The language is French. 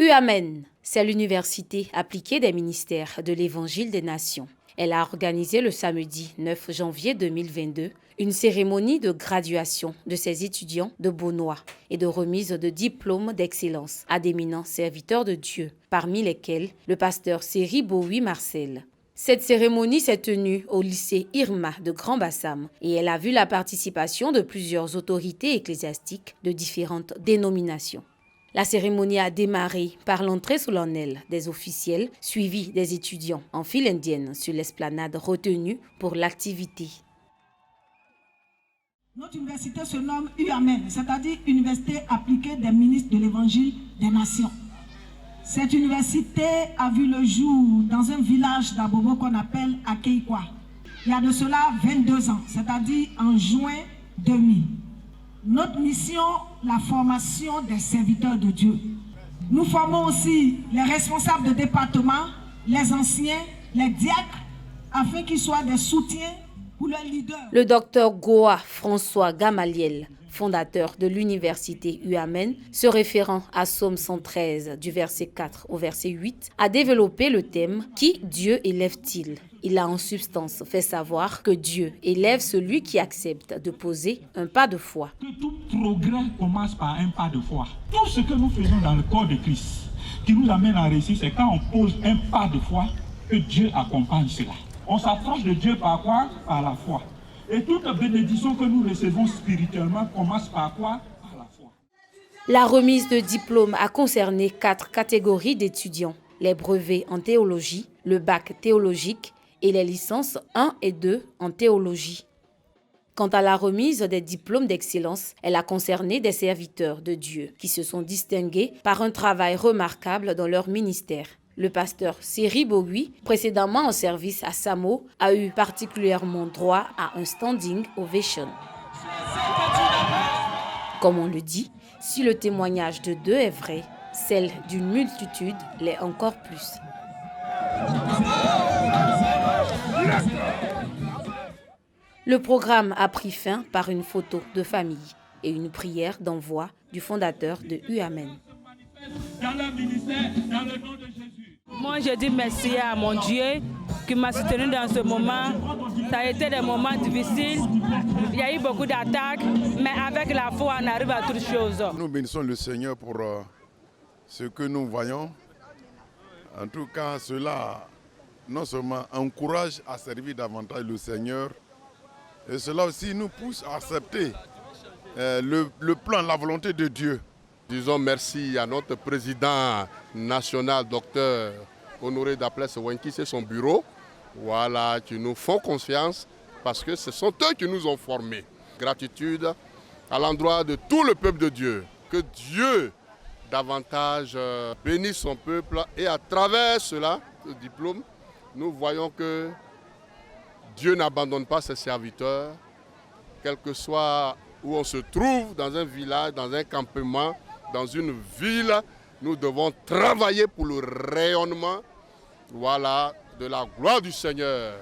UAMEN, c'est l'université appliquée des ministères de l'Évangile des Nations. Elle a organisé le samedi 9 janvier 2022 une cérémonie de graduation de ses étudiants de Beaunois et de remise de diplômes d'excellence à d'éminents serviteurs de Dieu, parmi lesquels le pasteur Séry Bowie Marcel. Cette cérémonie s'est tenue au lycée Irma de Grand-Bassam et elle a vu la participation de plusieurs autorités ecclésiastiques de différentes dénominations. La cérémonie a démarré par l'entrée solennelle des officiels, suivie des étudiants en file indienne sur l'esplanade retenue pour l'activité. Notre université se nomme UAMEN, c'est-à-dire Université appliquée des ministres de l'Évangile des Nations. Cette université a vu le jour dans un village d'Abobo qu'on appelle Akeikwa. Il y a de cela 22 ans, c'est-à-dire en juin 2000. Notre mission, la formation des serviteurs de Dieu. Nous formons aussi les responsables de département, les anciens, les diacres, afin qu'ils soient des soutiens pour leurs leaders. Le docteur Goa François Gamaliel, fondateur de l'université UAMEN, se référant à Psaume 113 du verset 4 au verset 8, a développé le thème « Qui Dieu élève-t-il ?» Il a en substance fait savoir que Dieu élève celui qui accepte de poser un pas de foi. Que tout progrès commence par un pas de foi. Tout ce que nous faisons dans le corps de Christ, qui nous amène à réussir, c'est quand on pose un pas de foi que Dieu accompagne cela. On s'approche de Dieu par quoi? Par la foi. Et toute bénédiction que nous recevons spirituellement commence par quoi? Par la foi. La remise de diplôme a concerné 4 catégories d'étudiants. Les brevets en théologie, le bac théologique et les licences 1 et 2 en théologie. Quant à la remise des diplômes d'excellence, elle a concerné des serviteurs de Dieu qui se sont distingués par un travail remarquable dans leur ministère. Le pasteur Séry Bowie, précédemment en service à Samo, a eu particulièrement droit à un standing ovation. Comme on le dit, si le témoignage de 2 est vrai, celle d'une multitude l'est encore plus. Le programme a pris fin par une photo de famille et une prière d'envoi du fondateur de UAMEN. Moi, je dis merci à mon Dieu qui m'a soutenu dans ce moment. Ça a été des moments difficiles. Il y a eu beaucoup d'attaques, mais avec la foi, on arrive à toutes choses. Nous bénissons le Seigneur pour ce que nous voyons. En tout cas, cela non seulement encourage à servir davantage le Seigneur, et cela aussi nous pousse à accepter le plan, la volonté de Dieu. Disons merci à notre président national, docteur Honoré Daplès Wenki, c'est son bureau, voilà, qui nous font confiance parce que ce sont eux qui nous ont formés. Gratitude à l'endroit de tout le peuple de Dieu. Que Dieu davantage bénisse son peuple et à travers cela, ce diplôme, nous voyons que Dieu n'abandonne pas ses serviteurs, quel que soit où on se trouve, dans un village, dans un campement, dans une ville, nous devons travailler pour le rayonnement, voilà, de la gloire du Seigneur.